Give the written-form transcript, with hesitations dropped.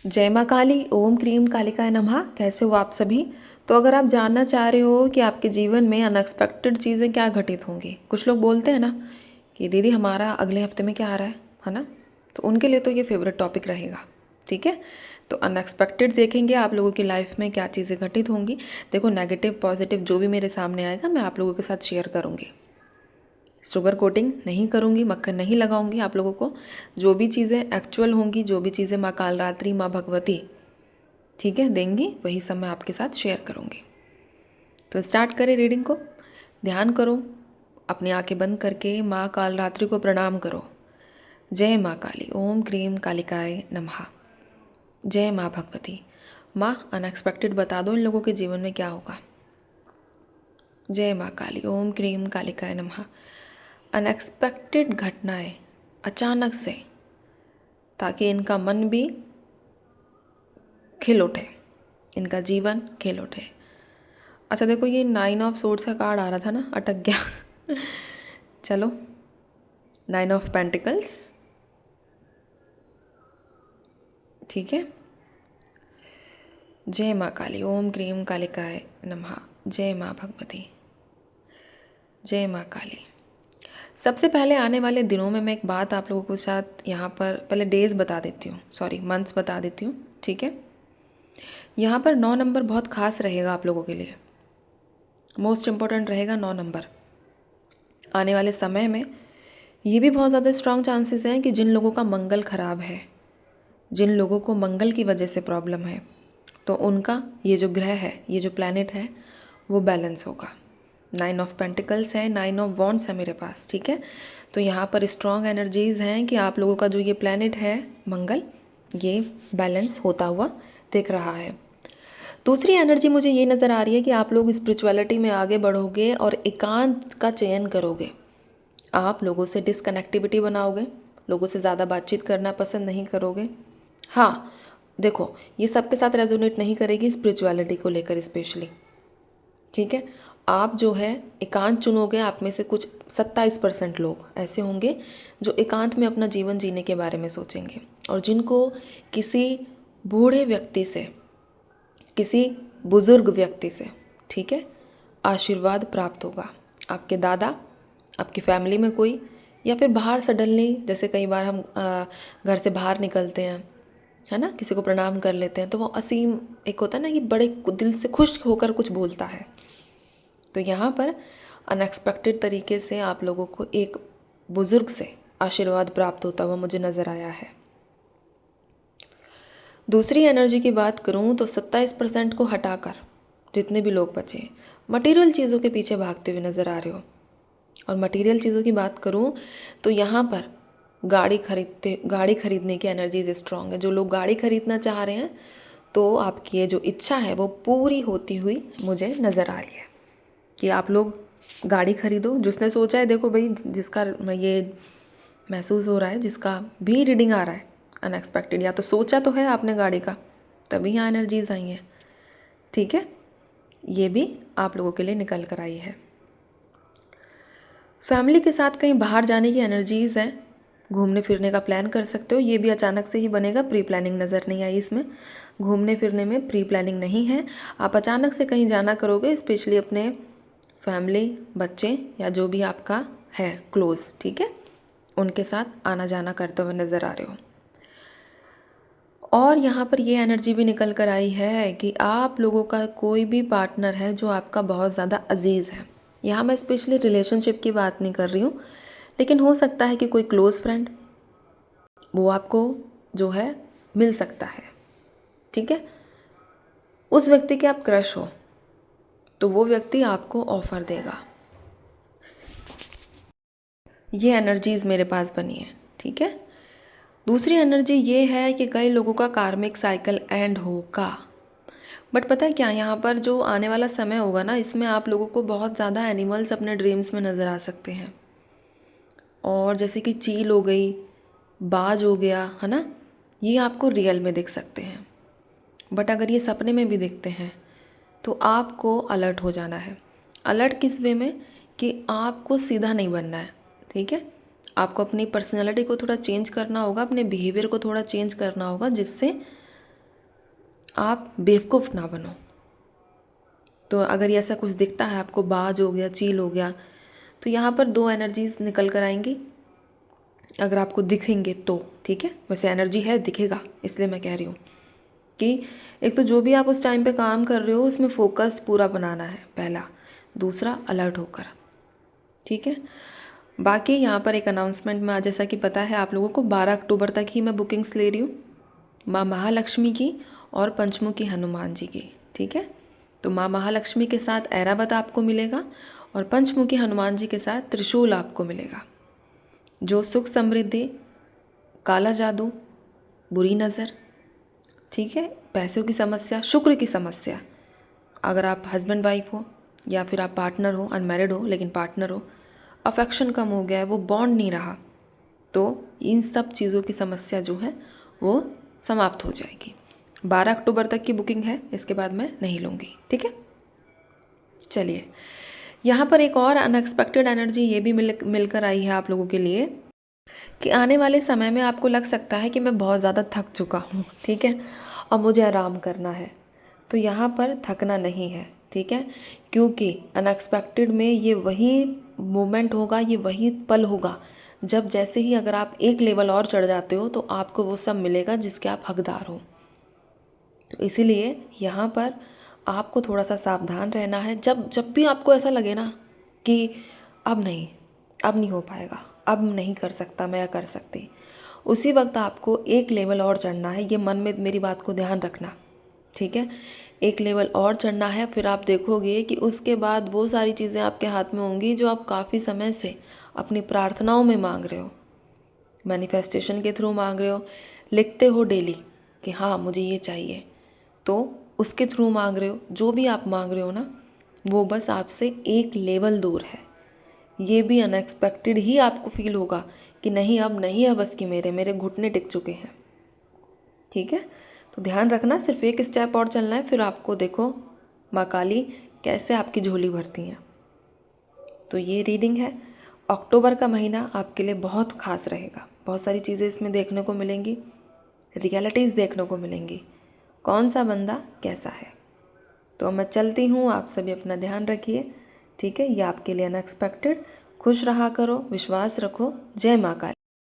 जय माँ काली, ओम क्रीम कालिकाय नमः। कैसे हो आप सभी? तो अगर आप जानना चाह रहे हो कि आपके जीवन में अनएक्सपेक्टेड चीज़ें क्या घटित होंगी, कुछ लोग बोलते हैं ना कि दीदी हमारा अगले हफ्ते में क्या आ रहा है ना, तो उनके लिए तो ये फेवरेट टॉपिक रहेगा। ठीक है, तो अनएक्सपेक्टेड देखेंगे आप लोगों की लाइफ में क्या चीज़ें घटित होंगी। देखो, नेगेटिव पॉजिटिव जो भी मेरे सामने आएगा मैं आप लोगों के साथ शेयर करूँगी। शुगर कोटिंग नहीं करूँगी, मक्खन नहीं लगाऊंगी आप लोगों को। जो भी चीज़ें एक्चुअल होंगी, जो भी चीज़ें माँ कालरात्रि, माँ भगवती ठीक है देंगी, वही सब मैं आपके साथ शेयर करूँगी। तो स्टार्ट करें रीडिंग को। ध्यान करो, अपनी आंखें बंद करके माँ कालरात्रि को प्रणाम करो। जय माँ काली, ओम क्रीम कालिकाय नमः। जय माँ भगवती। माँ अनएक्सपेक्टेड बता दो इन लोगों के जीवन में क्या होगा। जय माँ काली, ओम क्रीम कालिकाय नमः। अनएक्सपेक्टेड घटनाएं अचानक से, ताकि इनका मन भी खिल उठे, इनका जीवन खिल उठे। अच्छा देखो, ये 9 ऑफ सोर्ड्स का कार्ड आ रहा था ना, अटक गया चलो, 9 ऑफ पेंटिकल्स। ठीक है, जय माँ काली, ओम क्रीम कालिकाय नमः। जय माँ भगवती, जय माँ काली। सबसे पहले आने वाले दिनों में मैं एक बात आप लोगों के साथ यहाँ पर पहले डेज बता देती हूँ, सॉरी मंथ्स बता देती हूँ। ठीक है, यहाँ पर 9 नंबर बहुत खास रहेगा आप लोगों के लिए, मोस्ट इम्पॉर्टेंट रहेगा 9 नंबर। आने वाले समय में ये भी बहुत ज़्यादा स्ट्रॉन्ग चांसेस हैं कि जिन लोगों का मंगल ख़राब है, जिन लोगों को मंगल की वजह से प्रॉब्लम है, तो उनका ये जो ग्रह है, ये जो प्लैनेट है, वो बैलेंस होगा। 9 ऑफ पेंटिकल्स है, 9 ऑफ वॉन्ड्स है मेरे पास। ठीक है, तो यहाँ पर स्ट्रॉन्ग एनर्जीज़ हैं कि आप लोगों का जो ये प्लैनेट है मंगल, ये बैलेंस होता हुआ दिख रहा है। दूसरी एनर्जी मुझे ये नज़र आ रही है कि आप लोग स्पिरिचुअलिटी में आगे बढ़ोगे और एकांत का चयन करोगे। आप लोगों से डिसकनेक्टिविटी बनाओगे, लोगों से ज़्यादा बातचीत करना पसंद नहीं करोगे। हाँ देखो, ये सबके साथ रेजोनेट नहीं करेगी स्पिरिचुअलिटी को लेकर स्पेशली। ठीक है, आप जो है एकांत चुनोगे। आप में से कुछ 27% लोग ऐसे होंगे जो एकांत में अपना जीवन जीने के बारे में सोचेंगे, और जिनको किसी बूढ़े व्यक्ति से, किसी बुज़ुर्ग व्यक्ति से, ठीक है, आशीर्वाद प्राप्त होगा। आपके दादा, आपकी फैमिली में कोई, या फिर बाहर सडनली, जैसे कई बार हम घर से बाहर निकलते हैं, है ना, किसी को प्रणाम कर लेते हैं, तो वो असीम एक होता है ना कि बड़े दिल से खुश होकर कुछ बोलता है। तो यहाँ पर अनएक्सपेक्टेड तरीके से आप लोगों को एक बुज़ुर्ग से आशीर्वाद प्राप्त होता हुआ मुझे नज़र आया है। दूसरी एनर्जी की बात करूँ तो 27% को हटाकर जितने भी लोग बचे मटेरियल चीज़ों के पीछे भागते हुए नज़र आ रहे हो। और मटेरियल चीज़ों की बात करूँ तो यहाँ पर गाड़ी खरीदने की एनर्जीज स्ट्रॉन्ग है। जो लोग गाड़ी खरीदना चाह रहे हैं, तो आपकी ये जो इच्छा है वो पूरी होती हुई मुझे नज़र आ रही है कि आप लोग गाड़ी खरीदो। जिसने सोचा है, देखो भाई, जिसका ये महसूस हो रहा है, जिसका भी रीडिंग आ रहा है अनएक्सपेक्टेड, या तो सोचा तो है आपने गाड़ी का, तभी यहाँ एनर्जीज आई हैं। ठीक है, ये भी आप लोगों के लिए निकल कर आई है। फैमिली के साथ कहीं बाहर जाने की एनर्जीज़ हैं, घूमने फिरने का प्लान कर सकते हो। ये भी अचानक से ही बनेगा, प्री प्लानिंग नज़र नहीं आई इसमें। घूमने फिरने में प्री प्लानिंग नहीं है, आप अचानक से कहीं जाना करोगे, स्पेशली अपने फैमिली, बच्चे या जो भी आपका है क्लोज़, ठीक है, उनके साथ आना जाना करते हुए नज़र आ रहे हो। और यहाँ पर ये एनर्जी भी निकल कर आई है कि आप लोगों का कोई भी पार्टनर है जो आपका बहुत ज़्यादा अजीज़ है। यहाँ मैं स्पेशली रिलेशनशिप की बात नहीं कर रही हूँ, लेकिन हो सकता है कि कोई क्लोज़ फ्रेंड वो आपको जो है मिल सकता है। ठीक है, उस व्यक्ति के आप क्रश हो तो वो व्यक्ति आपको ऑफ़र देगा। ये एनर्जीज़ मेरे पास बनी है। ठीक है, दूसरी एनर्जी ये है कि कई लोगों का कार्मिक साइकिल एंड होगा। बट पता है क्या, यहाँ पर जो आने वाला समय होगा ना, इसमें आप लोगों को बहुत ज़्यादा एनिमल्स अपने ड्रीम्स में नज़र आ सकते हैं। और जैसे कि चील हो गई, बाज हो गया, है ना, ये आपको रियल में दिख सकते हैं। बट अगर ये सपने में भी दिखते हैं तो आपको अलर्ट हो जाना है। अलर्ट किस वे में, कि आपको सीधा नहीं बनना है। ठीक है, आपको अपनी पर्सनैलिटी को थोड़ा चेंज करना होगा, अपने बिहेवियर को थोड़ा चेंज करना होगा, जिससे आप बेवकूफ़ ना बनो। तो अगर ये ऐसा कुछ दिखता है आपको, बाज हो गया, चील हो गया, तो यहाँ पर दो एनर्जीज निकल कर आएंगी अगर आपको दिखेंगे तो, ठीक है। वैसे एनर्जी है, दिखेगा, इसलिए मैं कह रही हूँ कि एक तो जो भी आप उस टाइम पे काम कर रहे हो उसमें फोकस पूरा बनाना है, पहला। दूसरा, अलर्ट होकर, ठीक है। बाकी यहाँ पर एक अनाउंसमेंट में, जैसा कि पता है आप लोगों को, 12 अक्टूबर तक ही मैं बुकिंग्स ले रही हूँ, माँ महालक्ष्मी की और पंचमुखी हनुमान जी की, ठीक है। तो माँ महालक्ष्मी के साथ ऐरावत आपको मिलेगा और पंचमुखी हनुमान जी के साथ त्रिशूल आपको मिलेगा, जो सुख समृद्धि, काला जादू, बुरी नज़र, ठीक है, पैसों की समस्या, शुक्र की समस्या, अगर आप हस्बैंड वाइफ हो या फिर आप पार्टनर हो, अनमैरिड हो लेकिन पार्टनर हो, अफेक्शन कम हो गया है, वो बॉन्ड नहीं रहा, तो इन सब चीज़ों की समस्या जो है वो समाप्त हो जाएगी। 12 अक्टूबर तक की बुकिंग है, इसके बाद मैं नहीं लूँगी, ठीक है। चलिए, यहाँ पर एक और अनएक्सपेक्टेड एनर्जी ये भी मिलकर आई है आप लोगों के लिए कि आने वाले समय में आपको लग सकता है कि मैं बहुत ज़्यादा थक चुका हूँ, ठीक है, अब मुझे आराम करना है। तो यहाँ पर थकना नहीं है, ठीक है, क्योंकि अनएक्सपेक्टेड में ये वही मोमेंट होगा, ये वही पल होगा जब जैसे ही अगर आप एक लेवल और चढ़ जाते हो तो आपको वो सब मिलेगा जिसके आप हकदार हो। तो इसीलिए यहाँ पर आपको थोड़ा सा सावधान रहना है। जब जब भी आपको ऐसा लगे ना कि अब नहीं हो पाएगा, अब नहीं कर सकता मैं या कर सकती, उसी वक्त आपको एक लेवल और चढ़ना है। ये मन में मेरी बात को ध्यान रखना, ठीक है। एक लेवल और चढ़ना है, फिर आप देखोगे कि उसके बाद वो सारी चीज़ें आपके हाथ में होंगी जो आप काफ़ी समय से अपनी प्रार्थनाओं में मांग रहे हो, मैनिफेस्टेशन के थ्रू मांग रहे हो, लिखते हो डेली कि हाँ मुझे ये चाहिए, तो उसके थ्रू मांग रहे हो। जो भी आप मांग रहे हो ना, वो बस आपसे एक लेवल दूर है। ये भी अनएक्सपेक्टेड ही आपको फील होगा कि नहीं अब नहीं है बस कि मेरे घुटने टिक चुके हैं, ठीक है। तो ध्यान रखना, सिर्फ एक स्टेप और चलना है, फिर आपको देखो माँ काली कैसे आपकी झोली भरती हैं। तो ये रीडिंग है। अक्टूबर का महीना आपके लिए बहुत खास रहेगा, बहुत सारी चीज़ें इसमें देखने को मिलेंगी, रियलिटीज़ देखने को मिलेंगी, कौन सा बंदा कैसा है। तो मैं चलती हूँ, आप सभी अपना ध्यान रखिए, ठीक है। ये आपके लिए अनएक्सपेक्टेड। खुश रहा करो, विश्वास रखो। जय माँ काली।